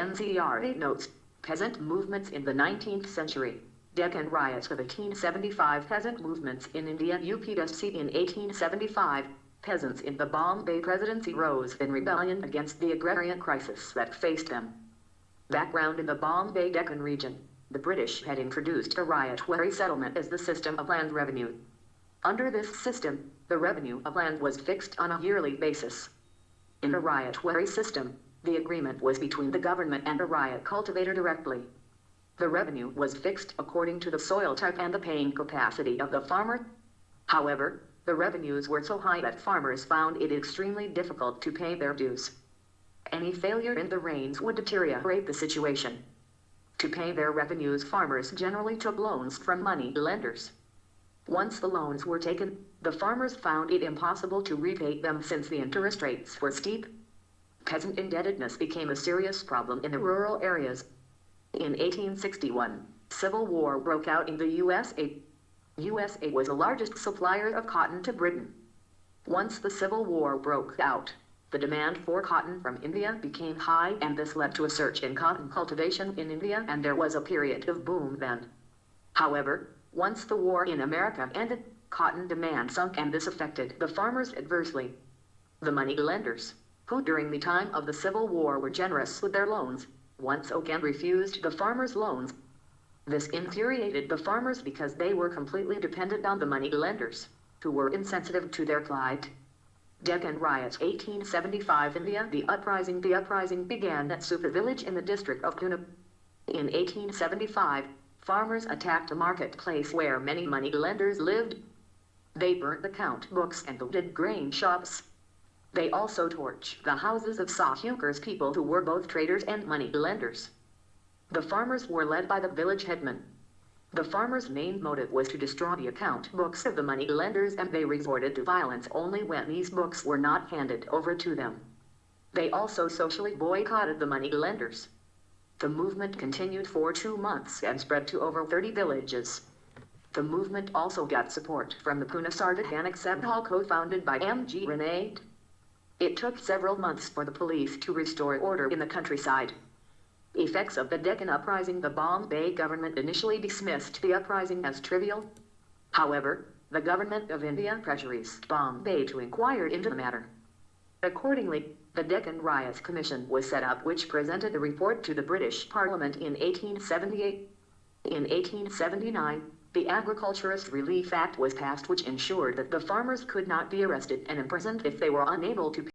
NCRA notes, peasant movements in the 19th century. Deccan Riots of 1875. Peasant movements in India. UPSC in 1875. Peasants in the Bombay Presidency rose in rebellion against the agrarian crisis that faced them. Background: in the Bombay Deccan region, the British had introduced a riot-wary settlement as the system of land revenue. Under this system, the revenue of land was fixed on a yearly basis. In a riot-wary system, the agreement was between the government and the riot cultivator directly. The revenue was fixed according to the soil type and the paying capacity of the farmer. However, the revenues were so high that farmers found it extremely difficult to pay their dues. Any failure in the rains would deteriorate the situation. To pay their revenues, farmers generally took loans from money lenders. Once the loans were taken, the farmers found it impossible to repay them since the interest rates were steep. Peasant indebtedness became a serious problem in the rural areas. In 1861, civil war broke out in the USA. USA was the largest supplier of cotton to Britain. Once the Civil War broke out, the demand for cotton from India became high, and this led to a surge in cotton cultivation in India, and there was a period of boom then. However, once the war in America ended, cotton demand sunk, and this affected the farmers adversely. The money lenders, who during the time of the Civil War were generous with their loans, once again refused the farmers' loans. This infuriated the farmers because they were completely dependent on the money lenders, who were insensitive to their plight. Deccan Riots 1875. India. The uprising began at Supa village in the district of Pune. In 1875, farmers attacked a marketplace where many money lenders lived. They burnt the count books and looted grain shops. They also torched the houses of Sahukars, people who were both traders and money lenders. The farmers were led by the village headman. The farmers' main motive was to destroy the account books of the money lenders, and they resorted to violence only when these books were not handed over to them. They also socially boycotted the money lenders. The movement continued for 2 months and spread to over 30 villages. The movement also got support from the Pune Sardanic Sabha co-founded by M.G. Renate. It took several months for the police to restore order in the countryside. Effects of the Deccan Uprising. The Bombay government initially dismissed the uprising as trivial. However, the government of India pressurized Bombay to inquire into the matter. Accordingly, the Deccan Riots Commission was set up, which presented a report to the British Parliament in 1878. In 1879, the Agriculturist Relief Act was passed, which ensured that the farmers could not be arrested and imprisoned if they were unable to pay.